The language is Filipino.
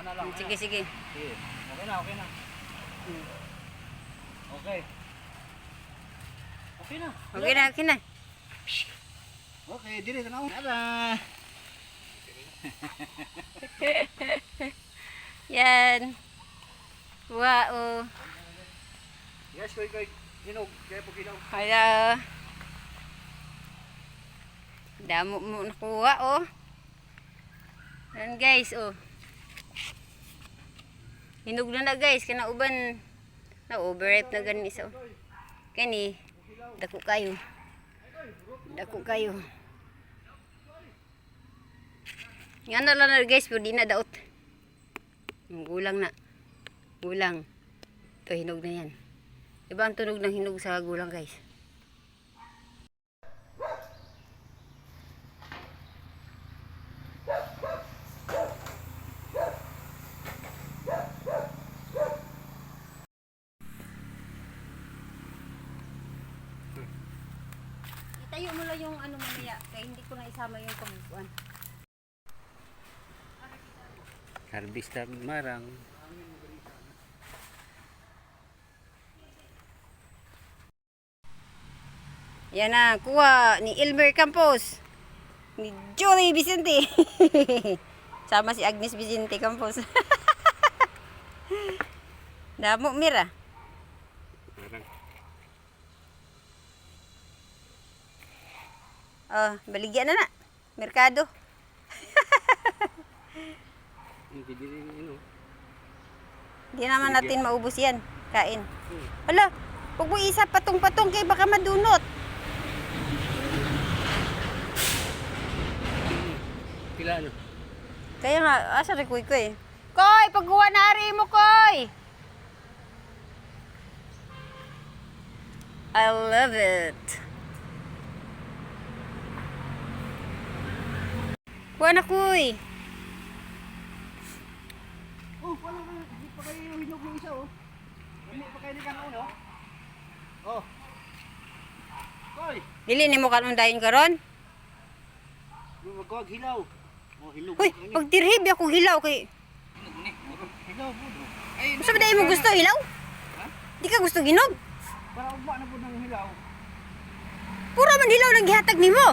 na lang. Sige, sige. Sige. Okay na, okay na. Okay. Okay na. Okay na, okay na. Okay, dili na ako. Tara. Yan. Wow. Yes, koy. Hinog. Kaya po hinog. Hello. Damo mo nakuha, oh. Yan guys, oh. Hinog na guys, kana uban na overripe na ganin isa, oh. Kani, dako kayo. Dako kayo. Nga na lang na guys, pero di na daot. Yung gulang na. Gulang. Ito, hinog na yan. Iba ang tunog ng hinog sa gulang guys. Itayo mo lang yung ano mamaya, kaya hindi ko na isama yung pagbuan. Harvest na marang. Yan na, kuha ni Elmer Campos. Ni Joey Vicente. Sama si Agnes Vicente Campos. Damo, Mira. Marang. Oh, baligyan na na. Merkado. Hindi naman natin maubos yan. Kain. Hala, huwag mo isa patong-patong kay baka madunot. Pila ano? Kaya nga, asa rin Koy Koy. Koy, pagkuha na ari mo, Koy! I love it. Kuha na, Koy. Oh, wala ba? Hindi pa kayo hinog yung isa, oh. Hindi pa kayo nikan uno. Oh. Koy, Dili ni mo kanon dayon karon. magkawag hilaw. Oh, hinog. Hoy, pag dirhib ako hilaw kay. Hilaw po. Ay, Gusto ba dahil mo gusto hilaw? Di ka gusto ginog? para ugma na po ng hilaw. Puro man hilaw nang gihatag nimo.